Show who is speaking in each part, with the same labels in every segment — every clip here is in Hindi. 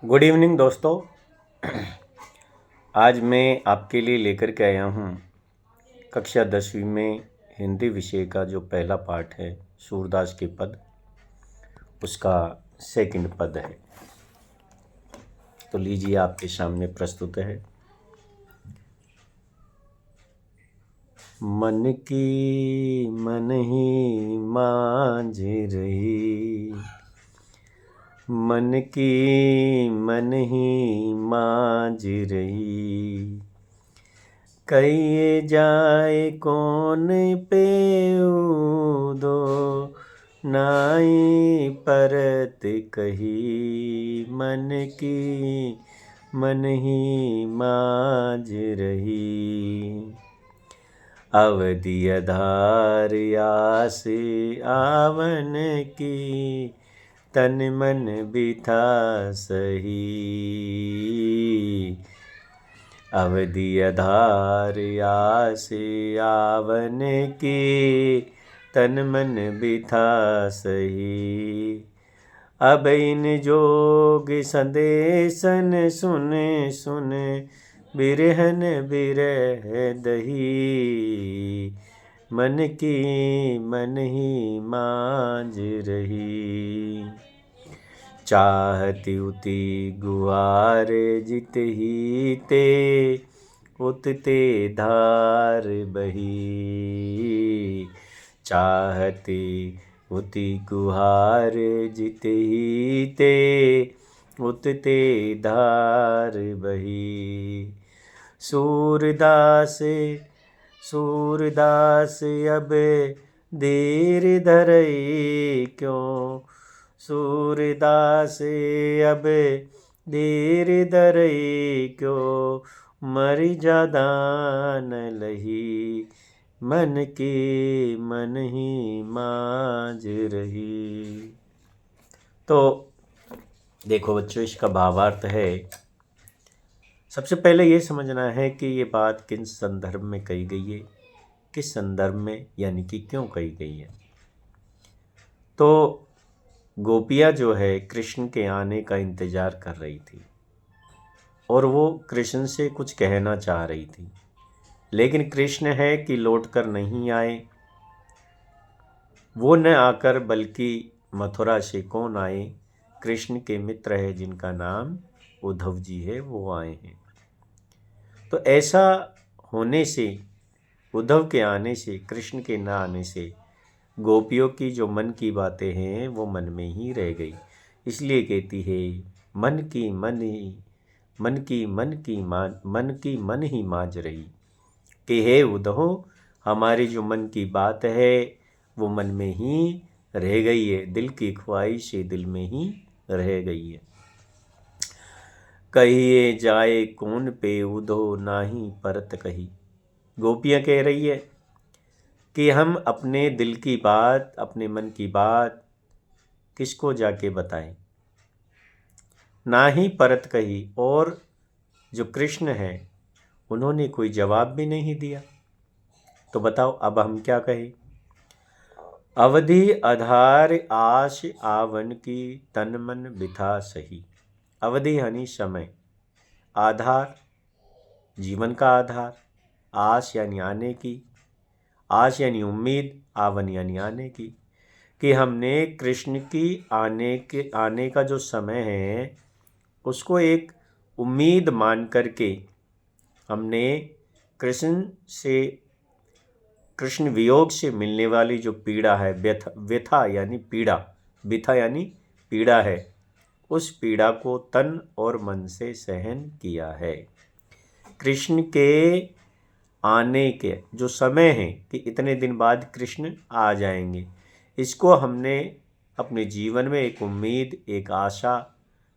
Speaker 1: गुड इवनिंग दोस्तों। आज मैं आपके लिए लेकर के आया हूँ कक्षा 10वीं में हिंदी विषय का जो पहला पाठ है सूरदास के पद, उसका सेकंड पद है। तो लीजिए, आपके सामने प्रस्तुत है। मन की मन ही मांझ रही, मन की मन ही मांझ रही, कहिए जाए कौन पे दो, नाई परत कही, मन की मन ही मांझ रही, अवधि आधार आस आवन की, तन मन बिथा सही, अवधि आधार आस आवन की, तन मन बिथा सही, अब इन जोग संदेशन सुन सुन, बिरहन बिरह दही, मन की मन ही मांझ रही, चाहती उती गुहार जित ही ते, उतते धार बही, चाहती उती गुहार जित ही ते, उतते धार बही, सूरदास सूरदास अब धीर धरई क्यों, सूरदास अब धीर धरई क्यों, मर जादा न लही, मन की मन ही मांझ रही। तो देखो बच्चों, इसका भावार्थ है, सबसे पहले ये समझना है कि ये बात किस संदर्भ में कही गई है, किस संदर्भ में यानी कि क्यों कही गई है। तो गोपियाँ जो है कृष्ण के आने का इंतज़ार कर रही थी और वो कृष्ण से कुछ कहना चाह रही थी, लेकिन कृष्ण है कि लौटकर नहीं आए। वो न आकर बल्कि मथुरा से कौन आए, कृष्ण के मित्र है जिनका नाम उद्धव जी है, वो आए हैं। तो ऐसा होने से, उद्धव के आने से, कृष्ण के ना आने से गोपियों की जो मन की बातें हैं वो मन में ही रह गई। इसलिए कहती है, मन की मन ही मन की मन की मान मन की मन ही मांझ रही, कि हे उद्धव, हमारी जो मन की बात है वो मन में ही रह गई है, दिल की ख्वाहिश दिल में ही रह गई है। कहिए जाए कौन पे उद्धव नाही परत कही। गोपियाँ कह रही है कि हम अपने दिल की बात, अपने मन की बात किसको जाके बताएं, ना ही परत कही, और जो कृष्ण है उन्होंने कोई जवाब भी नहीं दिया। तो बताओ अब हम क्या कहें। अवधि आधार आश आवन की, तन मन बिथा सही। अवधि यानी समय, आधार जीवन का आधार, आश यानी आने की, आश यानी उम्मीद, आवन यानी आने की, कि हमने कृष्ण की आने का जो समय है उसको एक उम्मीद मान करके हमने कृष्ण वियोग से मिलने वाली जो पीड़ा है, व्यथा यानी पीड़ा, व्यथा यानी पीड़ा है, उस पीड़ा को तन और मन से सहन किया है। कृष्ण के आने के जो समय है कि इतने दिन बाद कृष्ण आ जाएंगे, इसको हमने अपने जीवन में एक उम्मीद, एक आशा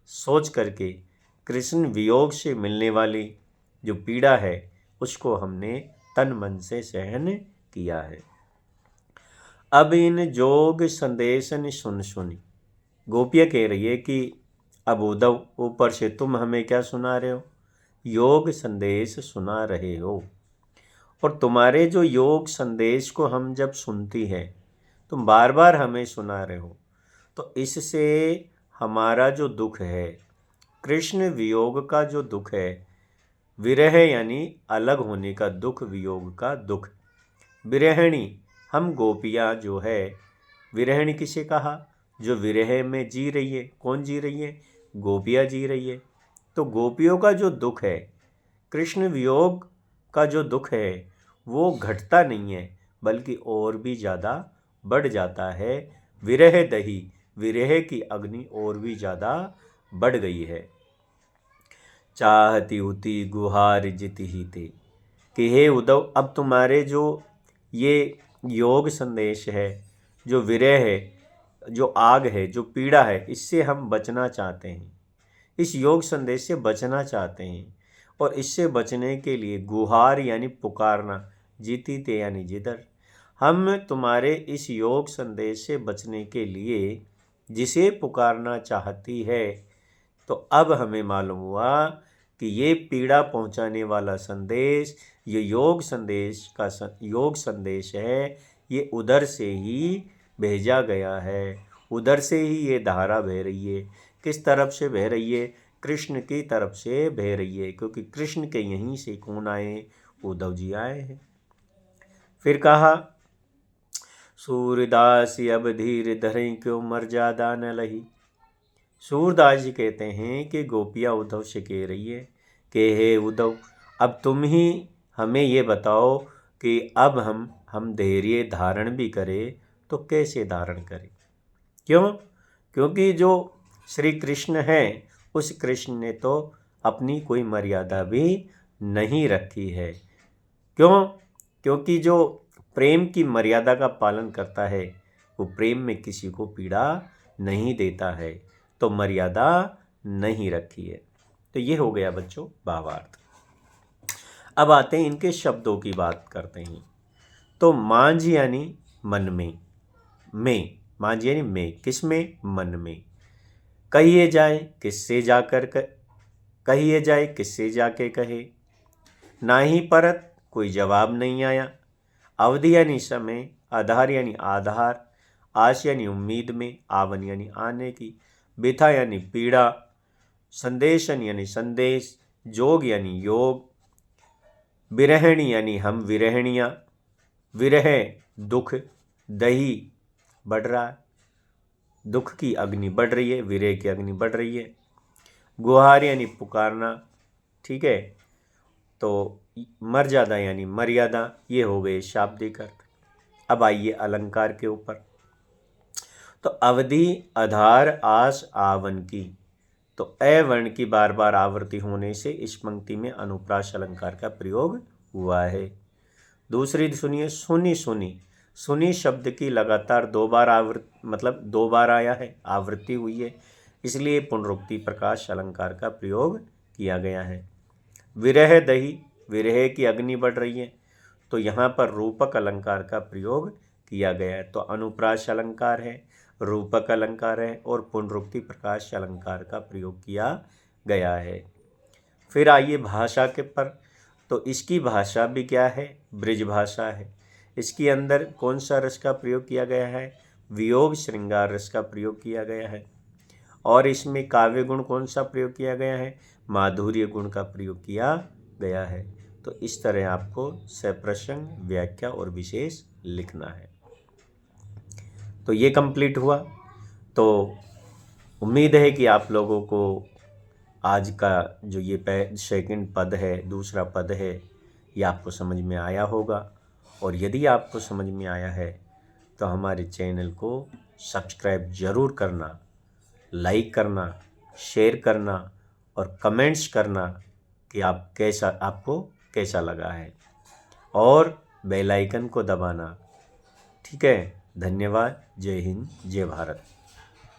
Speaker 1: सोच करके कृष्ण वियोग से मिलने वाली जो पीड़ा है उसको हमने तन मन से सहन किया है। अब इन जोग संदेशन सुन सुनी। गोपियाँ कह रही है कि अब उद्धव, ऊपर से तुम हमें क्या सुना रहे हो, योग संदेश सुना रहे हो, और तुम्हारे जो योग संदेश को हम जब सुनती है, तुम बार बार हमें सुना रहे हो, तो इससे हमारा जो दुख है, कृष्ण वियोग का जो दुख है, विरह यानी अलग होने का दुख, वियोग का दुख। विरहिणी, हम गोपियाँ जो है, विरहिणी किसे कहा? जो विरह में जी रही है। कौन जी रही है? गोपियाँ जी रही है। तो गोपियों का जो दुख है, कृष्ण वियोग का जो दुख है, वो घटता नहीं है, बल्कि और भी ज़्यादा बढ़ जाता है। विरह दही, विरह की अग्नि और भी ज़्यादा बढ़ गई है। चाहती उती गुहार जिति ही ते, कि हे उद्धव, अब तुम्हारे जो ये योग संदेश है, जो विरह है, जो आग है, जो पीड़ा है, इससे हम बचना चाहते हैं। इस योग संदेश से बचना चाहते हैं। और इससे बचने के लिए गुहार यानी पुकारना, जीती ते यानी जिधर, हम तुम्हारे इस योग संदेश से बचने के लिए जिसे पुकारना चाहती है। तो अब हमें मालूम हुआ कि ये पीड़ा पहुंचाने वाला संदेश, ये योग संदेश है, ये उधर से ही भेजा गया है। उधर से ही ये धारा बह रही है। किस तरफ से बह रही है? कृष्ण की तरफ से बह रही है, क्योंकि कृष्ण के यहीं से कौन आए? उद्धव जी आए हैं। फिर कहा, सूरदास अब धीर धरें क्यों मर्यादा न लही। सूरदास जी कहते हैं कि गोपियाँ उद्धव से कह रही है कि हे उद्धव, अब तुम ही हमें ये बताओ कि अब हम धैर्य धारण भी करें तो कैसे धारण करें। क्यों? क्योंकि जो श्री कृष्ण है, उस कृष्ण ने तो अपनी कोई मर्यादा भी नहीं रखी है। क्यों? क्योंकि जो प्रेम की मर्यादा का पालन करता है, वो प्रेम में किसी को पीड़ा नहीं देता है, तो मर्यादा नहीं रखी है। तो ये हो गया बच्चों भावार्थ। अब आते हैं इनके शब्दों की बात करते हैं। तो मांझ यानी मन में, मांझ यानी में, किस में? मन में। कहिए जाए किससे जाकर कहिए जाए किससे जाके कहे, ना ही परत कोई जवाब नहीं आया। अवधि यानी समय, आधार यानी आधार, आश यानी उम्मीद में, आवन यानी आने की, बिथा यानी पीड़ा, संदेशन यानी संदेश, जोग यानी योग, विरहिणी यानी हम विरहणियाँ, विरह दुख, दही बढ़ रहा है, दुख की अग्नि बढ़ रही है, विरह की अग्नि बढ़ रही है। गुहार यानी पुकारना, ठीक है। तो मर्यादा यानी मर्यादा, ये हो गए शाब्दिक अर्थ। अब आइए अलंकार के ऊपर। तो अवधि, आधार, आस, आवन की, तो अ वर्ण की बार बार आवृत्ति होने से इस पंक्ति में अनुप्रास अलंकार का प्रयोग हुआ है। दूसरी सुनिए, सुनी सुनी। सुनी शब्द की लगातार दो बार आया है, आवृत्ति हुई है, इसलिए पुनरुक्ति प्रकाश अलंकार का प्रयोग किया गया है। विरह दही, विरह की अग्नि बढ़ रही है, तो यहाँ पर रूपक अलंकार का प्रयोग किया गया है। तो अनुप्रास अलंकार है, रूपक अलंकार है और पुनरुक्ति प्रकाश अलंकार का प्रयोग किया गया है। फिर आइए भाषा के पर। तो इसकी भाषा भी क्या है? ब्रिज भाषा है। इसके अंदर कौन सा रस का प्रयोग किया गया है? वियोग श्रृंगार रस का प्रयोग किया गया है। और इसमें काव्य गुण कौन सा प्रयोग किया गया है? माधुर्य गुण का प्रयोग किया गया है। तो इस तरह आपको सप्रसंग, व्याख्या और विशेष लिखना है। तो ये कंप्लीट हुआ। तो उम्मीद है कि आप लोगों को आज का जो ये सेकंड पद है, दूसरा पद है, ये आपको समझ में आया होगा। और यदि आपको समझ में आया है तो हमारे चैनल को सब्सक्राइब ज़रूर करना, लाइक करना, शेयर करना और कमेंट्स करना कि आपको कैसा लगा है, और बेल आइकन को दबाना। ठीक है। धन्यवाद। जय हिंद, जय भारत।